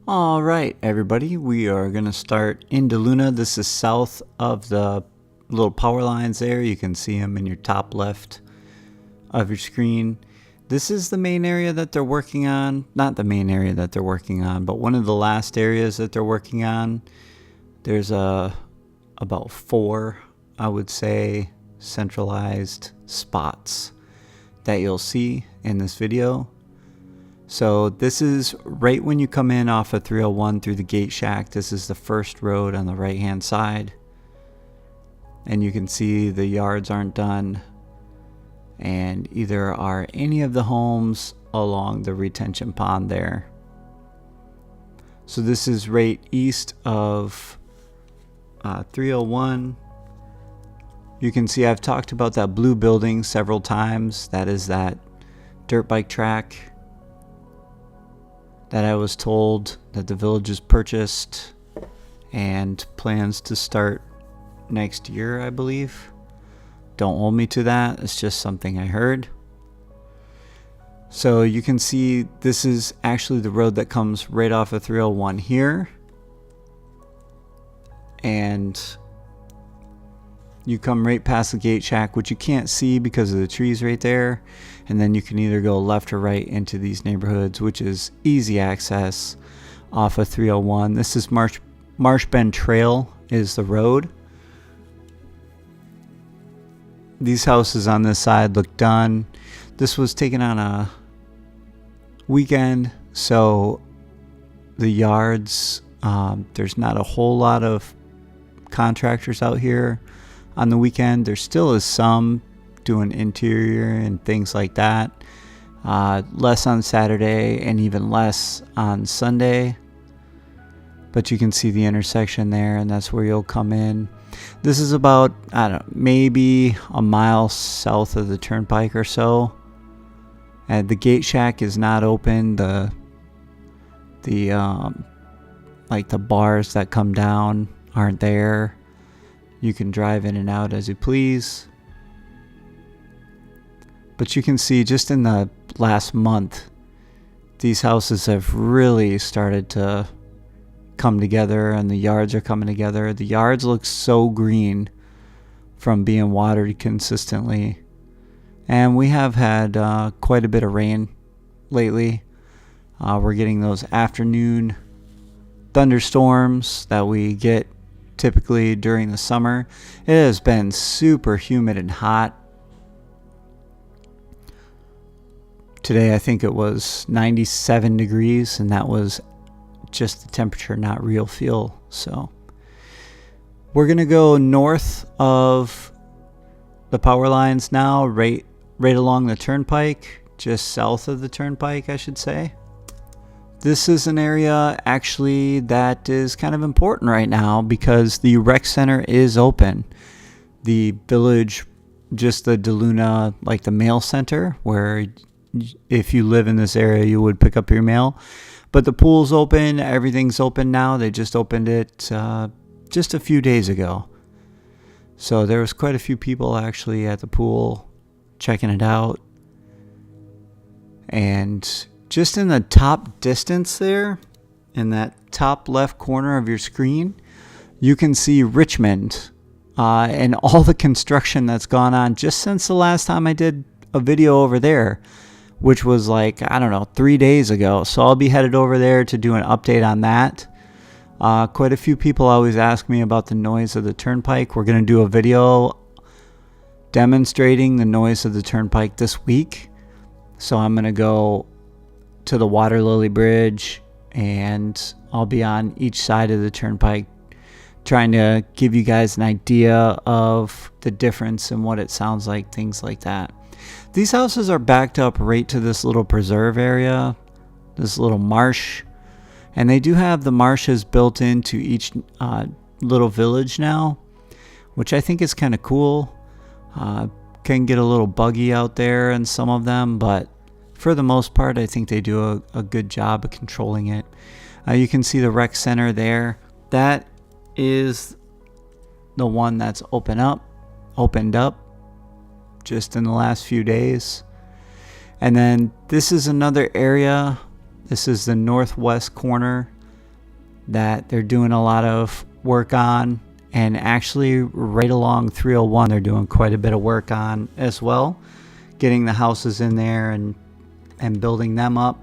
All right, everybody, we are going to start in DeLuna. This is south of the little power lines there. You can see them in your top left of your screen. This is the main area that they're working on. Not the main area that they're working on, but one of the last areas that they're working on. There's about 4, I would say, centralized spots that you'll see in this video. So this is right when you come in off of 301 through the gate shack. This is the first road on the right hand side. And you can see the yards aren't done. And either are any of the homes along the retention pond there. So this is right east of 301. You can see I've talked about that blue building several times. That is that dirt bike track that I was told that the village has purchased and plans to start next year, I believe. Don't hold me to that. It's just something I heard. So you can see this is actually the road that comes right off of 301 here. And you come right past the gate shack, which you can't see because of the trees right there. And then you can either go left or right into these neighborhoods, which is easy access off of 301. This is Marsh Bend Trail is the road. These houses on this side look done. This was taken on a weekend, so the yards, there's not a whole lot of contractors out here on the weekend. There still is some doing interior and things like that. Less on Saturday and even less on Sunday. But you can see the intersection there, and that's where you'll come in. This is about, I don't know, maybe a mile south of the turnpike or so. And the gate shack is not open. The bars that come down aren't there. You can drive in and out as you please. But you can see just in the last month, these houses have really started to come together, and the yards are coming together. The yards look so green from being watered consistently. And we have had quite a bit of rain lately. We're getting those afternoon thunderstorms that we get typically during the summer. It has been super humid and hot. Today I think it was 97 degrees, and that was just the temperature, not real feel. So we're gonna go north of the power lines now, right along the turnpike, just south of the turnpike, I should say. This is an area actually that is kind of important right now because the rec center is open. The village, just the DeLuna, like the mail center, where if you live in this area you would pick up your mail. But the pool's open, everything's open now. They just opened it just a few days ago. So there was quite a few people actually at the pool checking it out. And just in the top distance there, in that top left corner of your screen, you can see Richmond and all the construction that's gone on just since the last time I did a video over there, which was like, I don't know, 3 days ago. So I'll be headed over there to do an update on that. Quite a few people always ask me about the noise of the turnpike. We're going to do a video demonstrating the noise of the turnpike this week. So I'm going to go to the Water Lily Bridge, and I'll be on each side of the turnpike trying to give you guys an idea of the difference and what it sounds like, things like that. These houses are backed up right to this little preserve area, this little marsh, and they do have the marshes built into each little village now, which I think is kind of cool. Can get a little buggy out there in some of them, but for the most part, I think they do a good job of controlling it. You can see the rec center there. That is the one that's opened up just in the last few days. And then this is another area. This is the northwest corner that they're doing a lot of work on. And actually right along 301 they're doing quite a bit of work on as well, getting the houses in there and building them up.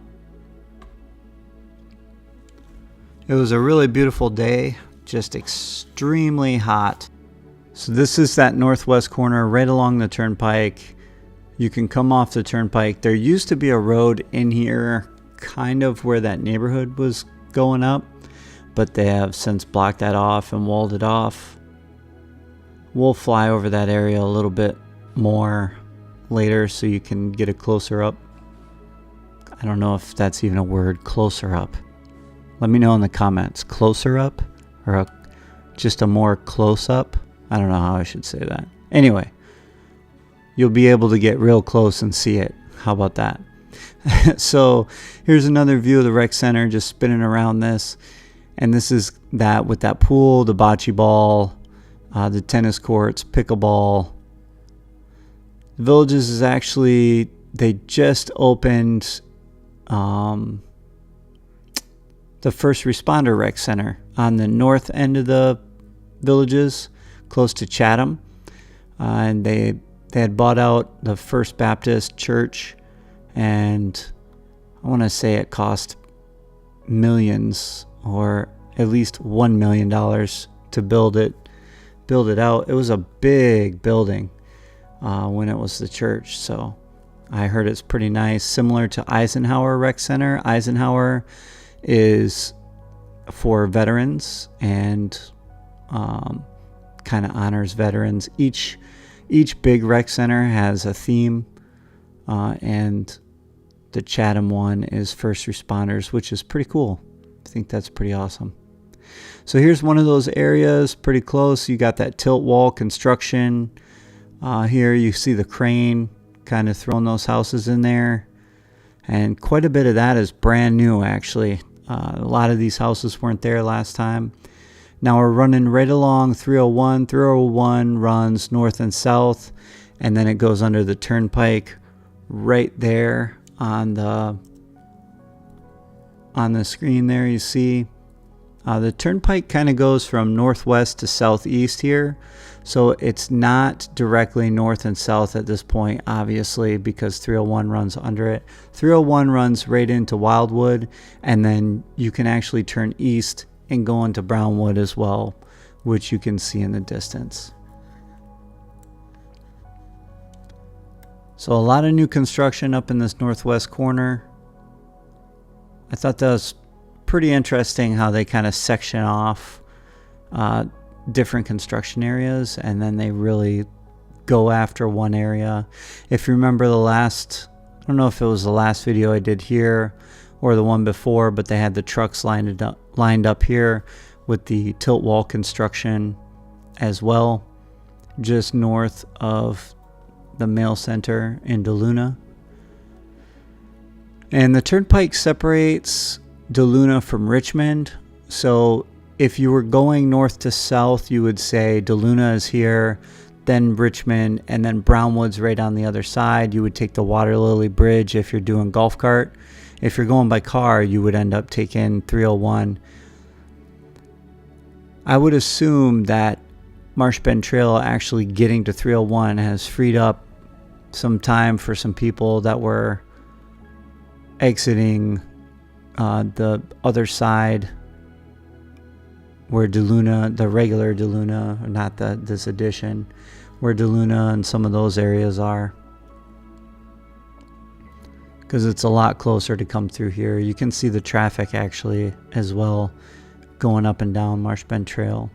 It was a really beautiful day, just extremely hot. So this is that northwest corner right along the turnpike. You can come off the turnpike. There used to be a road in here kind of where that neighborhood was going up, but they have since blocked that off and walled it off. We'll fly over that area a little bit more later so you can get a closer up. I don't know if that's even a word, closer up. Let me know in the comments, closer up or just a more close up. I don't know how I should say that. Anyway, you'll be able to get real close and see it. How about that? So here's another view of the rec center, just spinning around this. And this is that with that pool, the bocce ball, the tennis courts, pickleball. The Villages is actually, they just opened the first responder rec center on the north end of the Villages, close to Chatham. And they had bought out the First Baptist Church, and I want to say it cost millions, or at least $1 million to build it out. It was a big building when it was the church, so I heard it's pretty nice, similar to Eisenhower Rec Center. Eisenhower is for veterans and kind of honors veterans. Each big rec center has a theme, and the Chatham one is first responders, which is pretty cool. I think that's pretty awesome. So here's one of those areas pretty close. You got that tilt wall construction. Here you see the crane kind of throwing those houses in there. And quite a bit of that is brand new, actually. A lot of these houses weren't there last time. Now we're running right along 301. 301 runs north and south, and then it goes under the turnpike right there on the screen there. You see the turnpike kind of goes from northwest to southeast here, so it's not directly north and south at this point, obviously, because 301 runs under it. 301 runs right into Wildwood, and then you can actually turn east and go into Brownwood as well, which you can see in the distance. So a lot of new construction up in this northwest corner. I thought that was pretty interesting how they kind of section off different construction areas, and then they really go after one area. If you remember I don't know if it was the last video I did here or the one before, but they had the trucks lined up here with the tilt wall construction as well, just north of the mail center in DeLuna. And the turnpike separates DeLuna from Richmond. So if you were going north to south, you would say DeLuna is here, then Richmond, and then Brownwood's right on the other side. You would take the Water Lily Bridge if you're doing golf cart. If you're going by car, you would end up taking 301. I would assume that Marsh Bend Trail actually getting to 301 has freed up some time for some people that were exiting the other side where DeLuna, the regular DeLuna, not this edition, where DeLuna and some of those areas are, because it's a lot closer to come through here. You can see the traffic actually as well going up and down Marsh Bend Trail.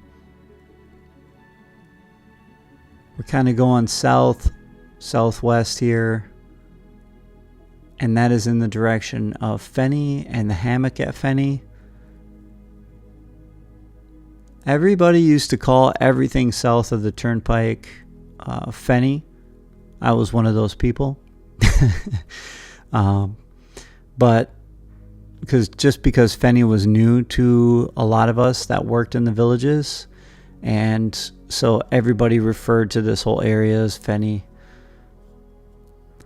We're kind of going southwest here, and that is in the direction of Fenny and the hammock at Fenny. Everybody used to call everything south of the turnpike Fenny. I was one of those people. But because Fenny was new to a lot of us that worked in the Villages, and so everybody referred to this whole area as Fenny.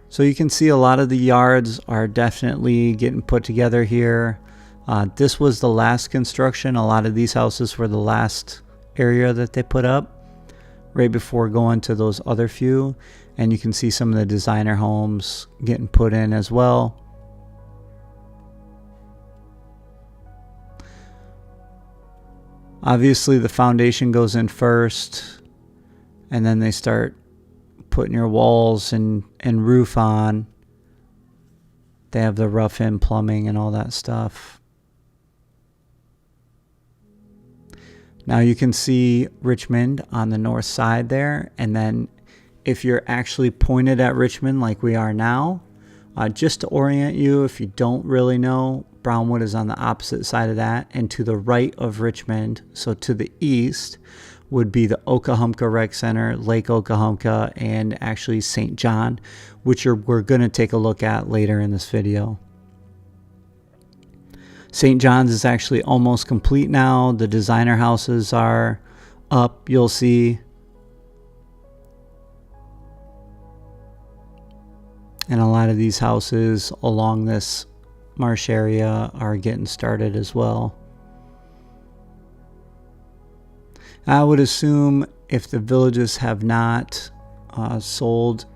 So you can see a lot of the yards are definitely getting put together here. This was the last construction. A lot of these houses were the last area that they put up right before going to those other few. And you can see some of the designer homes getting put in as well. Obviously the foundation goes in first, and then they start putting your walls and roof on. They have the rough-in plumbing and all that stuff. Now you can see Richmond on the north side there, and then if you're actually pointed at Richmond like we are now, just to orient you, if you don't really know, Brownwood is on the opposite side of that, and to the right of Richmond, so to the east, would be the Oklahoma Rec Center, Lake Oklahoma, and actually St. John, which we're going to take a look at later in this video. St. John's is actually almost complete now. The designer houses are up, you'll see. And a lot of these houses along this marsh area are getting started as well. I would assume if the villages have not sold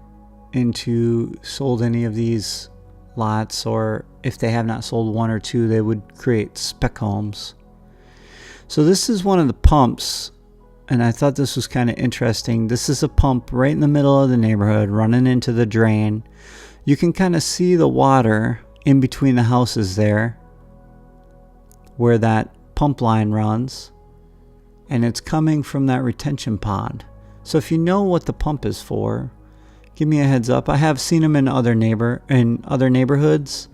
any of these lots, or if they have not sold one or two, they would create spec homes. So this is one of the pumps, and I thought this was kind of interesting. This is a pump right in the middle of the neighborhood running into the drain. You can kind of see the water in between the houses there where that pump line runs, and it's coming from that retention pond. So if you know what the pump is for, give me a heads up. I have seen them in other neighborhoods,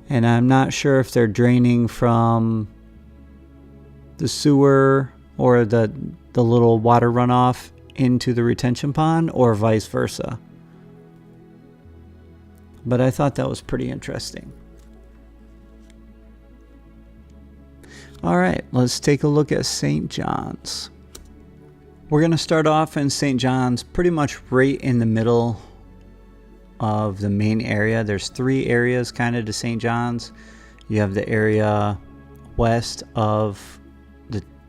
and I'm not sure if they're draining from the sewer or the little water runoff into the retention pond, or vice versa. But I thought that was pretty interesting. All right, let's take a look at St. John's. We're going to start off in St. John's pretty much right in the middle of the main area. There's three areas kind of to St. John's. You have the area west of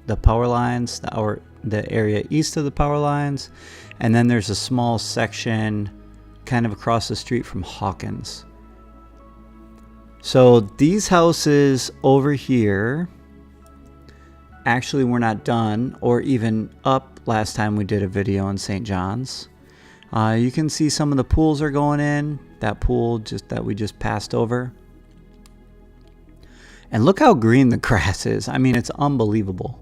the power lines, the area east of the power lines, and then there's a small section kind of across the street from Hawkins. So these houses over here actually were not done or even up last time we did a video in St. John's. You can see some of the pools are going in. That pool that we just passed over. And look how green the grass is. I mean, it's unbelievable.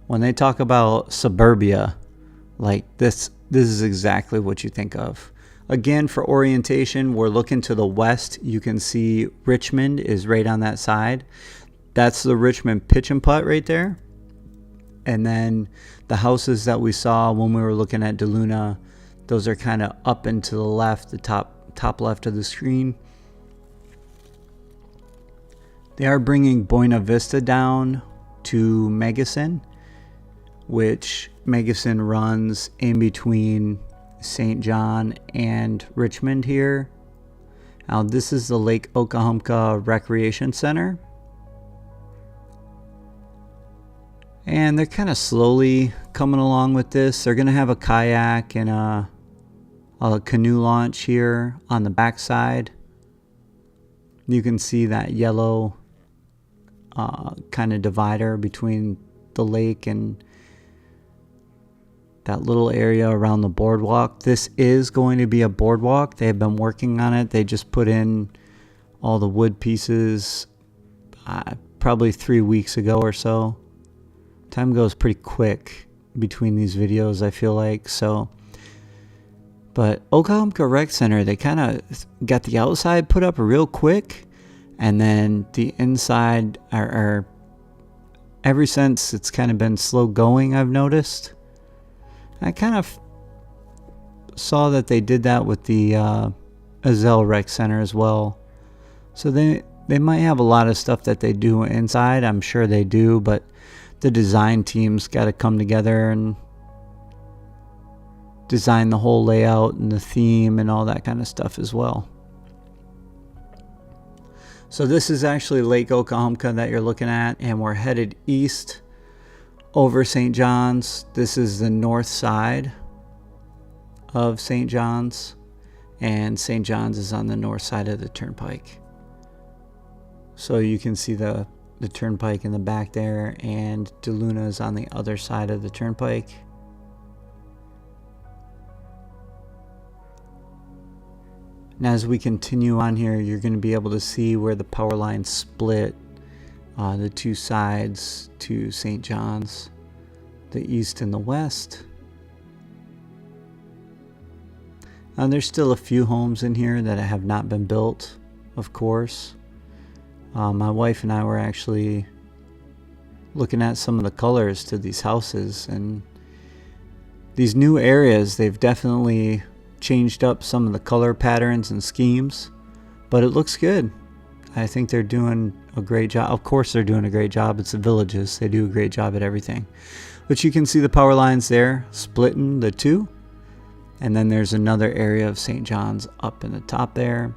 When they talk about suburbia, like this is exactly what you think of. Again, for orientation, we're looking to the west. You can see Richmond is right on that side. That's the Richmond pitch and putt right there. And then the houses that we saw when we were looking at DeLuna, those are kind of up and to the left, the top left of the screen. They are bringing Buena Vista down to Megacin, which Megacin runs in between St. John and Richmond here. Now this is the Lake Oklahoma Recreation Center. And they're kind of slowly coming along with this. They're going to have a kayak and a canoe launch here on the back side. You can see that yellow kind of divider between the lake and that little area around the boardwalk. This is going to be a boardwalk. They have been working on it. They just put in all the wood pieces probably 3 weeks ago or so. Time goes pretty quick between these videos, I feel like. So, but Oklahoma Rec Center, they kind of got the outside put up real quick, and then the inside are ever since it's kind of been slow going, I've noticed. I kind of saw that they did that with the Azell Rec Center as well. So they might have a lot of stuff that they do inside. I'm sure they do, but the design team's got to come together and design the whole layout and the theme and all that kind of stuff as well. So this is actually Lake Oklahoma that you're looking at, and we're headed east over St. John's. This is the north side of St. John's, and St. John's is on the north side of the turnpike. So you can see the turnpike in the back there, and DeLuna is on the other side of the turnpike. And as we continue on here, you're going to be able to see where the power lines split the two sides to St. John's, the east and the west. And there's still a few homes in here that have not been built, of course. My wife and I were actually looking at some of the colors to these houses, and these new areas, they've definitely changed up some of the color patterns and schemes, but it looks good. I think they're doing a great job. Of course they're doing a great job. It's the Villages. They do a great job at everything. But you can see the power lines there splitting the two. And then there's another area of St. John's up in the top there.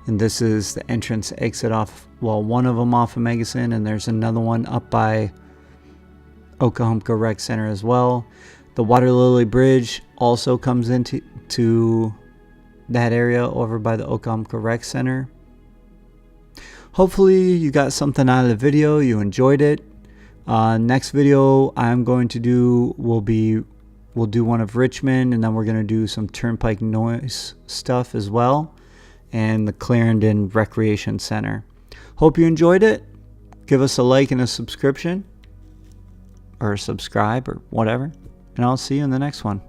And this is the entrance exit off, well, one of them off of Megason, and there's another one up by Oklahoma Rec Center as well. The Water Lily Bridge also comes into that area over by the Oklahoma Rec Center. Hopefully you got something out of the video, you enjoyed it. Next video I'm going to do we'll do one of Richmond, and then we're going to do some turnpike noise stuff as well, and the Clarendon Recreation Center. Hope you enjoyed it. Give us a like and a subscription, or subscribe, or whatever, and I'll see you in the next one.